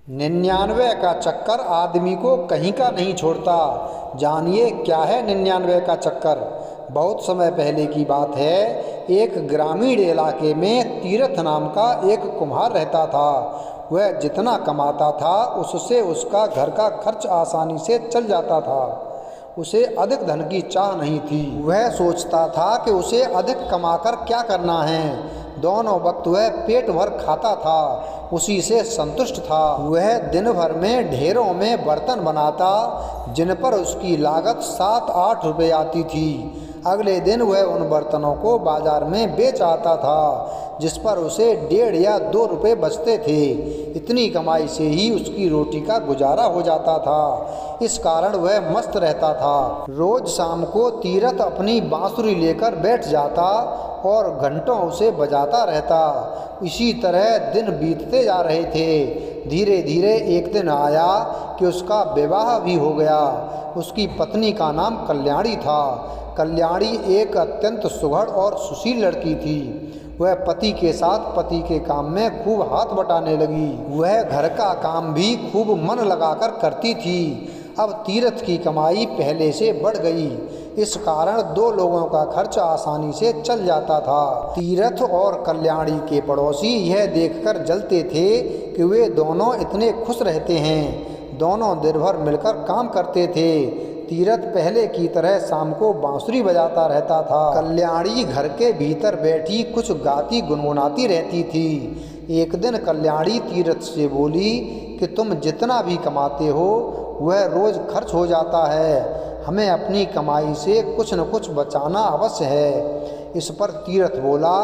99 का चक्कर आदमी को कहीं का नहीं छोड़ता। जानिए क्या है 99 का चक्कर। बहुत समय पहले की बात है। एक ग्रामीण इलाके में तीरथ नाम का एक कुम्हार रहता था। वह जितना कमाता था उससे उसका घर का खर्च आसानी से चल जाता था। उसे अधिक धन की चाह नहीं थी। वह सोचता था कि उसे अधिक कमाकर क्या करना है। दोनों वक्त वह पेट भर खाता था, उसी से संतुष्ट था। वह दिन भर में ढेरों में बर्तन बनाता, जिन पर उसकी लागत 7-8 रुपये आती थी। अगले दिन वह उन बर्तनों को बाजार में बेच आता था, जिस पर उसे 1.5 या 2 रुपये बचते थे। इतनी कमाई से ही उसकी रोटी का गुजारा हो जाता था। इस कारण वह मस्त रहता था। रोज शाम को तीरथ अपनी बांसुरी लेकर बैठ जाता और घंटों उसे बजाता रहता। इसी तरह दिन बीतते जा रहे थे। धीरे धीरे एक दिन आया कि उसका विवाह भी हो गया। उसकी पत्नी का नाम कल्याणी था। कल्याणी एक अत्यंत सुघड़ और सुशील लड़की थी। वह पति के साथ पति के काम में खूब हाथ बटाने लगी। वह घर का काम भी खूब मन लगाकर करती थी। अब तीरथ की कमाई पहले से बढ़ गई। इस कारण 2 लोगों का खर्च आसानी से चल जाता था। तीरथ और कल्याणी के पड़ोसी यह देखकर जलते थे कि वे दोनों इतने खुश रहते हैं। दोनों दिन भर मिलकर काम करते थे। तीरथ पहले की तरह शाम को बांसुरी बजाता रहता था। कल्याणी घर के भीतर बैठी कुछ गाती गुनगुनाती रहती थी। एक दिन कल्याणी तीरथ से बोली कि तुम जितना भी कमाते हो वह रोज खर्च हो जाता है। हमें अपनी कमाई से कुछ न कुछ बचाना अवश्य है। इस पर तीरथ बोला,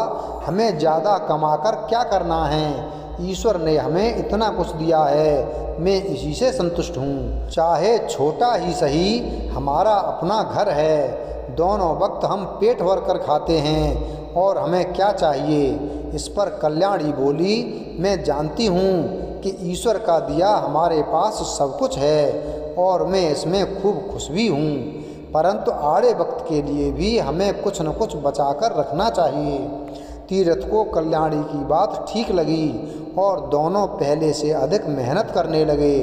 हमें ज़्यादा कमाकर क्या करना है। ईश्वर ने हमें इतना कुछ दिया है, मैं इसी से संतुष्ट हूँ। चाहे छोटा ही सही, हमारा अपना घर है। दोनों वक्त हम पेट भर कर खाते हैं और हमें क्या चाहिए। इस पर कल्याणी बोली, मैं जानती हूँ कि ईश्वर का दिया हमारे पास सब कुछ है और मैं इसमें खूब खुश भी हूँ, परंतु आड़े वक्त के लिए भी हमें कुछ न कुछ बचाकर रखना चाहिए। तीरथ को कल्याणी की बात ठीक लगी और दोनों पहले से अधिक मेहनत करने लगे।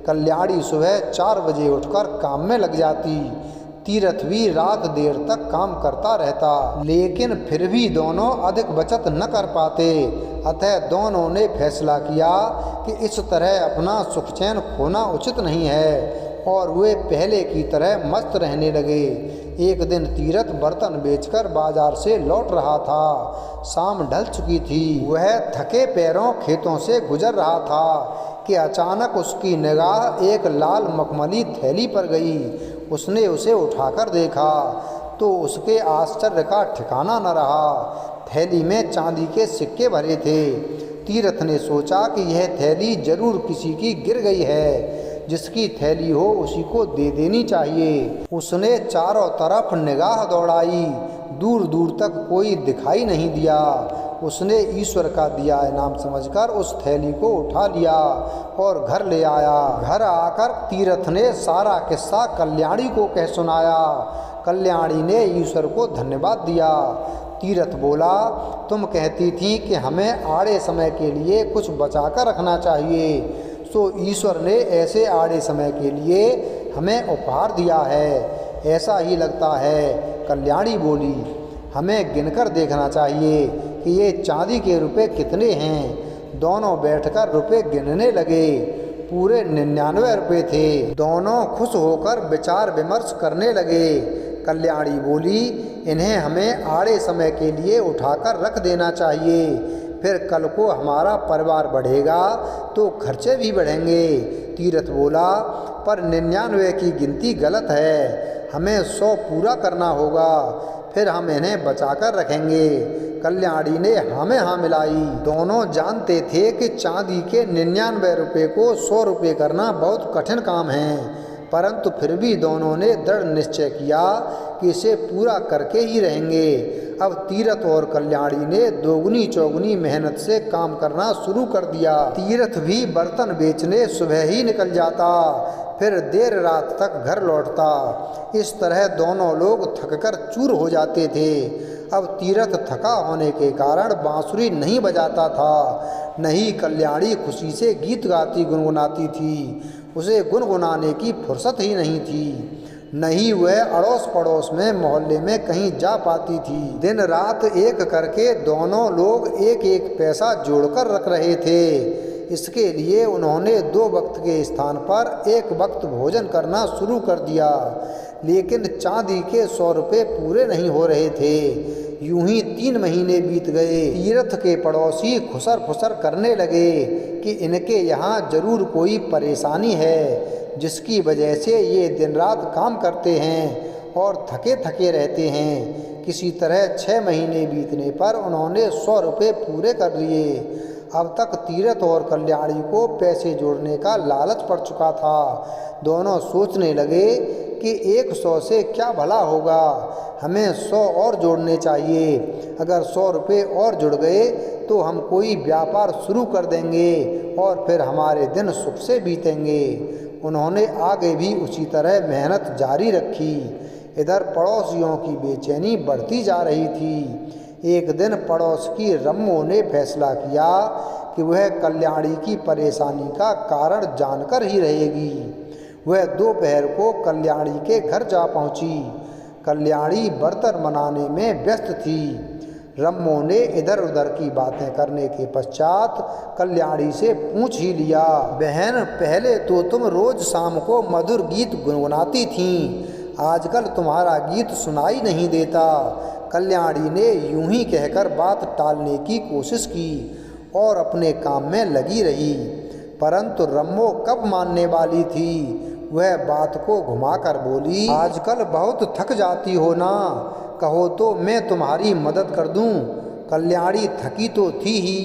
कल्याणी सुबह 4 बजे उठकर काम में लग जाती। तीरथ भी रात देर तक काम करता रहता, लेकिन फिर भी दोनों अधिक बचत न कर पाते। अतः दोनों ने फैसला किया कि इस तरह अपना सुख चैन खोना उचित नहीं है और वे पहले की तरह मस्त रहने लगे। एक दिन तीरथ बर्तन बेचकर बाजार से लौट रहा था। शाम ढल चुकी थी। वह थके पैरों खेतों से गुजर रहा था कि अचानक उसकी निगाह एक लाल मखमली थैली पर गई। उसने उसे उठाकर देखा तो उसके आश्चर्य का ठिकाना न रहा। थैली में चांदी के सिक्के भरे थे। तीरथ ने सोचा कि यह थैली जरूर किसी की गिर गई है। जिसकी थैली हो उसी को दे देनी चाहिए। उसने चारों तरफ निगाह दौड़ाई, दूर दूर तक कोई दिखाई नहीं दिया। उसने ईश्वर का दिया इनाम समझकर उस थैली को उठा लिया और घर ले आया। घर आकर तीरथ ने सारा किस्सा कल्याणी को कह सुनाया। कल्याणी ने ईश्वर को धन्यवाद दिया। तीरथ बोला, तुम कहती थी कि हमें आड़े समय के लिए कुछ बचाकर रखना चाहिए, तो ईश्वर ने ऐसे आड़े समय के लिए हमें उपहार दिया है। ऐसा ही लगता है। कल्याणी बोली, हमें गिनकर देखना चाहिए कि ये चांदी के रुपए कितने हैं। दोनों बैठकर रुपए गिनने लगे। पूरे 99 रुपये थे। दोनों खुश होकर विचार विमर्श करने लगे। कल्याणी बोली, इन्हें हमें आड़े समय के लिए उठाकर रख देना चाहिए। फिर कल को हमारा परिवार बढ़ेगा तो खर्चे भी बढ़ेंगे। तीरथ बोला, पर 99 की गिनती गलत है। हमें 100 पूरा करना होगा, फिर हम इन्हें बचाकर रखेंगे। कल्याणी ने हाँ में हाँ मिलाई। दोनों जानते थे कि चांदी के 99 रुपये को 100 रुपये करना बहुत कठिन काम है, परंतु फिर भी दोनों ने दृढ़ निश्चय किया कि इसे पूरा करके ही रहेंगे। अब तीरथ और कल्याणी ने दोगुनी चौगुनी मेहनत से काम करना शुरू कर दिया। तीरथ भी बर्तन बेचने सुबह ही निकल जाता, फिर देर रात तक घर लौटता। इस तरह दोनों लोग थककर चूर हो जाते थे। अब तीरथ थका होने के कारण बांसुरी नहीं बजाता था, नहीं कल्याणी खुशी से गीत गाती गुनगुनाती थी। उसे गुनगुनाने की फुर्सत ही नहीं थी। नहीं वह अड़ोस पड़ोस में मोहल्ले में कहीं जा पाती थी। दिन रात एक करके दोनों लोग एक एक पैसा जोड़कर रख रहे थे। इसके लिए उन्होंने 2 वक्त के स्थान पर 1 वक्त भोजन करना शुरू कर दिया, लेकिन चांदी के 100 रुपये पूरे नहीं हो रहे थे। यूं ही 3 महीने बीत गए। तीर्थ के पड़ोसी खुसर फुसर करने लगे कि इनके यहाँ जरूर कोई परेशानी है, जिसकी वजह से ये दिन रात काम करते हैं और थके थके रहते हैं। किसी तरह 6 महीने बीतने पर उन्होंने 100 रुपये पूरे कर लिए। अब तक तीरथ और कल्याणी को पैसे जोड़ने का लालच पड़ चुका था। दोनों सोचने लगे कि 100 से क्या भला होगा, हमें 100 और जोड़ने चाहिए। अगर 100 रुपये और जुड़ गए तो हम कोई व्यापार शुरू कर देंगे और फिर हमारे दिन सुख से बीतेंगे। उन्होंने आगे भी उसी तरह मेहनत जारी रखी। इधर पड़ोसियों की बेचैनी बढ़ती जा रही थी। एक दिन पड़ोस की रम्मो ने फैसला किया कि वह कल्याणी की परेशानी का कारण जानकर ही रहेगी। वह दोपहर को कल्याणी के घर जा पहुंची। कल्याणी बर्तन बनाने में व्यस्त थी। रम्मो ने इधर उधर की बातें करने के पश्चात कल्याणी से पूछ ही लिया, बहन पहले तो तुम रोज शाम को मधुर गीत गुनगुनाती थीं, आजकल तुम्हारा गीत सुनाई नहीं देता। कल्याणी ने यूं ही कहकर बात टालने की कोशिश की और अपने काम में लगी रही, परंतु रम्मो कब मानने वाली थी। वह बात को घुमाकर बोली, आजकल बहुत थक जाती हो ना, कहो तो मैं तुम्हारी मदद कर दूं। कल्याणी थकी तो थी ही,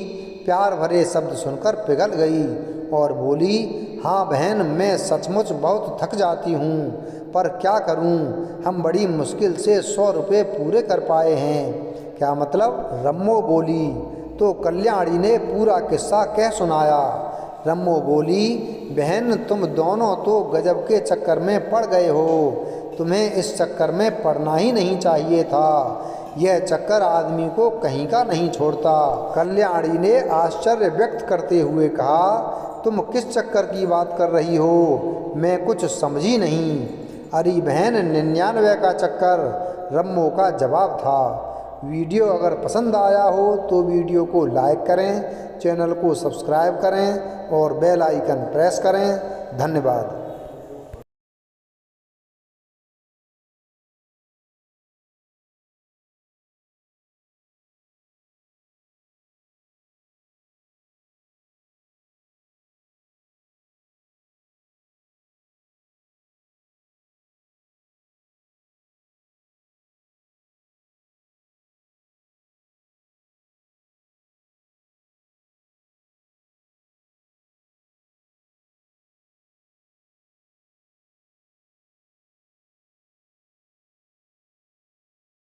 प्यार भरे शब्द सुनकर पिघल गई और बोली, हाँ बहन मैं सचमुच बहुत थक जाती हूँ, पर क्या करूँ, हम बड़ी मुश्किल से 100 रुपये पूरे कर पाए हैं। क्या मतलब? रम्मो बोली। तो कल्याणी ने पूरा किस्सा कह सुनाया। रम्मो बोली, बहन तुम दोनों तो गजब के चक्कर में पड़ गए हो, तुम्हें इस चक्कर में पड़ना ही नहीं चाहिए था। यह चक्कर आदमी को कहीं का नहीं छोड़ता। कल्याणी ने आश्चर्य व्यक्त करते हुए कहा, तुम किस चक्कर की बात कर रही हो, मैं कुछ समझी नहीं। अरे बहन 99 का चक्कर, रम्मो का जवाब था। वीडियो अगर पसंद आया हो तो वीडियो को लाइक करें, चैनल को सब्सक्राइब करें और बेल आइकन प्रेस करें। धन्यवाद।